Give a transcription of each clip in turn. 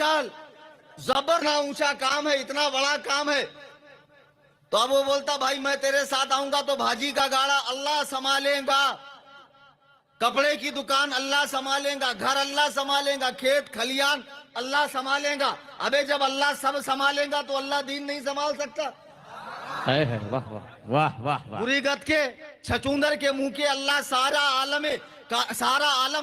चल, जबर ना ऊंचा काम है, इतना बड़ा काम है। तो अब वो बोलता भाई मैं तेरे साथ आऊंगा तो भाजी का गाड़ा अल्लाह संभालेगा, कपड़े की दुकान अल्लाह संभालेगा, घर अल्लाह संभालेगा, खेत खलियान अल्लाह संभालेगा। अबे जब अल्लाह सब संभालेगा तो अल्लाह दीन नहीं संभाल सकता? है वाह वाह वाह वाह वाह। बुरी गत के छचूंदर के मुंह के अल्लाह सारा आलम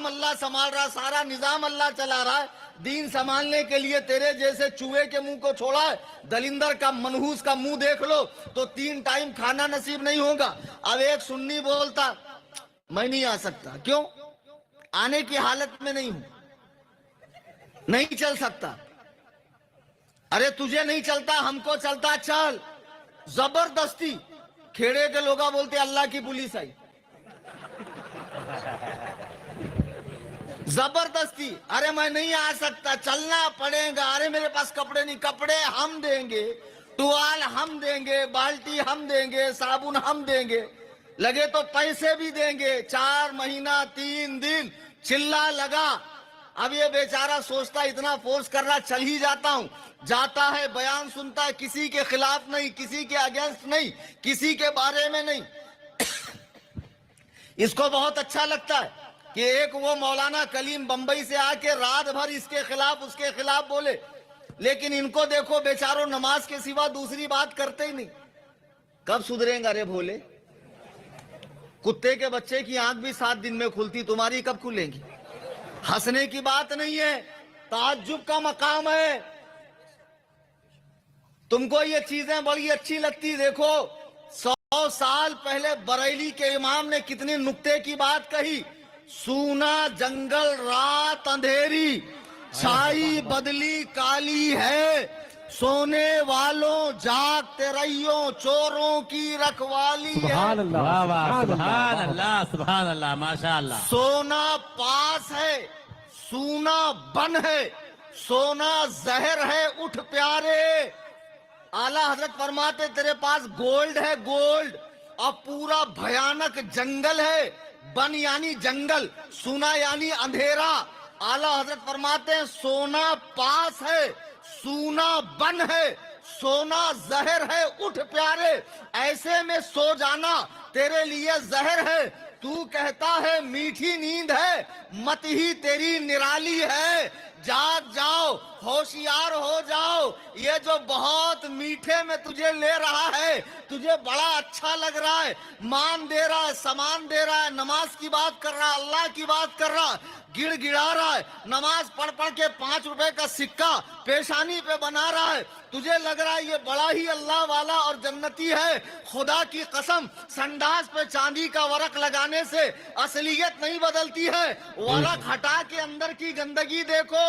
अल्लाह संभाल रहा, सारा निजाम अल्लाह चला रहा है। दीन संभालने के लिए तेरे जैसे चूहे के मुंह को छोड़ा है। दलिंदर का मनहूस का मुंह देख लो तो 3 टाइम खाना नसीब नहीं होगा। अब एक सुन्नी बोलता मैं नहीं आ सकता, क्यों? आने की हालत में नहीं हूं, नहीं चल सकता। अरे तुझे नहीं चलता, हमको चलता, चल। जबरदस्ती खेड़े के लोग बोलते अल्लाह की पुलिस आई, जबरदस्ती। अरे मैं नहीं आ सकता, चलना पड़ेगा। अरे मेरे पास कपड़े नहीं, कपड़े हम देंगे, टुवाल हम देंगे, बाल्टी हम देंगे, साबुन हम देंगे, लगे तो पैसे भी देंगे। 4 महीना 3 दिन चिल्ला लगा। अब ये बेचारा सोचता इतना फोर्स कर रहा, चल ही जाता हूं। जाता है, बयान सुनता है, किसी के खिलाफ नहीं, किसी के अगेंस्ट नहीं, किसी के बारे में नहीं। इसको बहुत अच्छा लगता है कि एक वो मौलाना कलीम बंबई से आके रात भर इसके खिलाफ उसके खिलाफ बोले, लेकिन इनको देखो बेचारों नमाज के सिवा दूसरी बात करते ही नहीं। कब सुधरेंगे रे भोले? कुत्ते के बच्चे की आंख भी 7 दिन में खुलती, तुम्हारी कब खुलेंगी? हंसने की बात नहीं है, ताज्जुब का मकाम है। तुमको ये चीजें बड़ी अच्छी लगती। देखो 100 साल पहले बरेली के इमाम ने कितनी नुक्ते की बात कही। सूना जंगल रात अंधेरी, छाई बदली काली है, सोने वालों जागते रहियो, चोरों की रखवाली है। सुभान अल्लाह वाह वाह, सुभान अल्लाह सुभान अल्लाह, माशाअल्लाह। सोना पास है, सूना बन है, सोना जहर है, उठ प्यारे। आला हजरत फरमाते तेरे पास गोल्ड है, गोल्ड, और पूरा भयानक जंगल है। बन यानी जंगल, सूना यानी अंधेरा। आला हजरत फरमाते हैं सोना पास है, सूना बन है, सोना जहर है, उठ प्यारे। ऐसे में सो जाना तेरे लिए जहर है। तू कहता है मीठी नींद है, मत ही तेरी निराली है। जाग जाओ, होशियार हो जाओ। ये जो बहुत मीठे में तुझे ले रहा है, तुझे बड़ा अच्छा लग रहा है, मान दे रहा है, सामान दे रहा है, नमाज की बात कर रहा है, अल्लाह की बात कर रहा है, गिड़गिड़ा रहा है, नमाज पढ़ पढ़ के 5 रुपए का सिक्का पेशानी पे बना रहा है। तुझे लग रहा है ये बड़ा ही अल्लाह वाला और जन्नती है। खुदा की कसम, संडास पे चांदी का वरक लगाने से असलियत नहीं बदलती है। वरक हटा के अंदर की गंदगी देखो।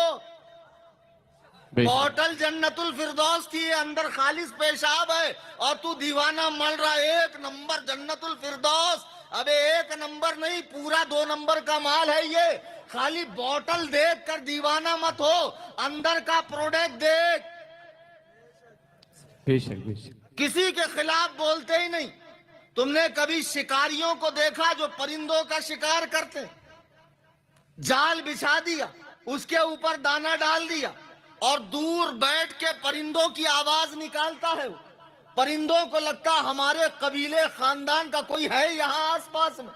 बॉटल जन्नतुल फिरदौस की, अंदर खालिस पेशाब है और तू दीवाना मल रहा है। 1 नंबर जन्नतुल फिरदौस। अबे 1 नंबर नहीं, पूरा 2 नंबर का माल है ये। खाली बॉटल देख कर दीवाना मत हो, अंदर का प्रोडक्ट देख। बेशक बेशक। किसी के खिलाफ बोलते ही नहीं। तुमने कभी शिकारियों को देखा जो परिंदों का शिकार करते? जाल बिछा दिया, उसके ऊपर दाना डाल दिया और दूर बैठ के परिंदों की आवाज निकालता है। परिंदों को लगता हमारे कबीले खानदान का कोई है यहाँ आसपास में।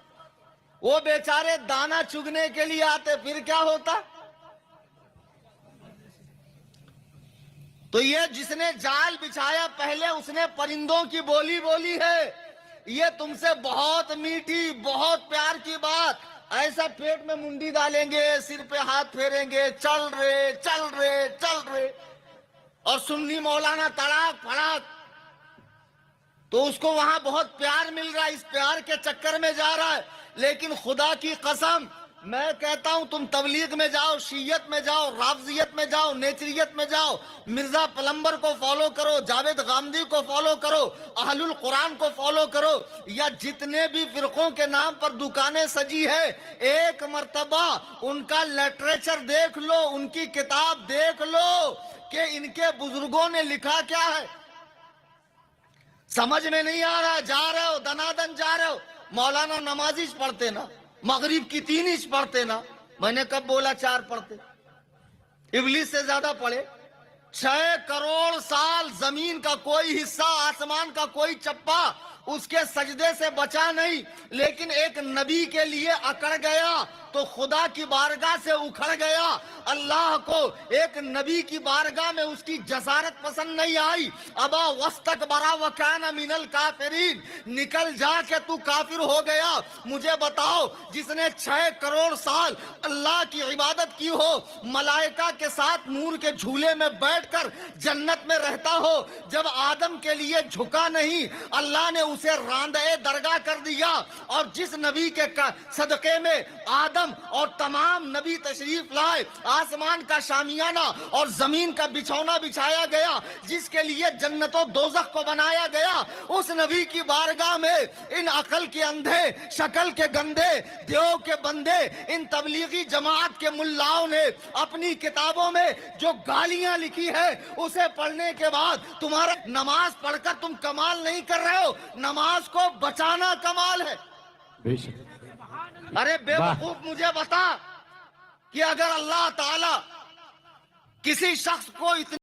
वो बेचारे दाना चुगने के लिए आते, फिर क्या होता? तो ये जिसने जाल बिछाया पहले उसने परिंदों की बोली बोली है। ये तुमसे बहुत मीठी, बहुत प्यार की बात, ऐसा पेट में मुंडी डालेंगे, सिर पे हाथ फेरेंगे, चल रे चल रे चल रे, और सुन्नी मौलाना तड़ाक फड़ाक, तो उसको वहां बहुत प्यार मिल रहा है, इस प्यार के चक्कर में जा रहा है। लेकिन खुदा की कसम मैं कहता हूं, तुम तबलीग में जाओ, शीयत में जाओ, राफजियत में जाओ, नेचरियत में जाओ, मिर्जा पलम्बर को फॉलो करो, जावेद गामदी को फॉलो करो, अहलुल कुरान को फॉलो करो, या जितने भी फिरकों के नाम पर दुकानें सजी है, एक मर्तबा उनका लिटरेचर देख लो, उनकी किताब देख लो कि इनके बुजुर्गों ने लिखा क्या है। समझ में नहीं आ रहा, जा रहे हो दनादन जा रहे हो। मौलाना नमाजिश पढ़ते ना, मगरिब की 3 इंच पढ़ते ना, मैंने कब बोला 4 पढ़ते? ابلیس سے زیادہ پڑھے. 6 کروڑ سال زمین کا کوئی حصہ, آسمان کا کوئی چپا اس کے سجدے سے بچا نہیں, لیکن ایک نبی کے لیے اکڑ گیا تو خدا کی بارگاہ سے اکھڑ گیا. اللہ کو ایک نبی کی بارگاہ میں اس کی جسارت پسند نہیں آئی. ابا واستکبر وکان من الکافرین, نکل جا کہ تو کافر ہو گیا. مجھے بتاؤ, جس نے 6 کروڑ سال اللہ کی عبادت کی ہو, ملائکہ کے ساتھ نور کے جھولے میں بیٹھ کر جنت میں رہتا ہو, جب آدم کے لیے جھکا نہیں, اللہ نے اسے راندے درگاہ کر دیا. اور جس نبی کے صدقے میں آدم اور تمام نبی تشریف لائے, آسمان کا شامیانہ اور زمین کا بچھونا بچھایا گیا, جس کے لیے جنت و دوزخ کو بنایا گیا, اس نبی کی بارگاہ میں ان عقل کے اندھے, شکل کے گندے, دیو کے بندے, ان تبلیغی جماعت کے ملاؤں نے اپنی کتابوں میں جو گالیاں لکھی ہے اسے پڑھنے کے بعد تمہارا نماز پڑھ کر تم کمال نہیں کر رہے ہو, نماز کو بچانا کمال ہے. بے شک. ارے بے وقوف, مجھے بتا کہ اگر اللہ تعالی کسی شخص کو اتنی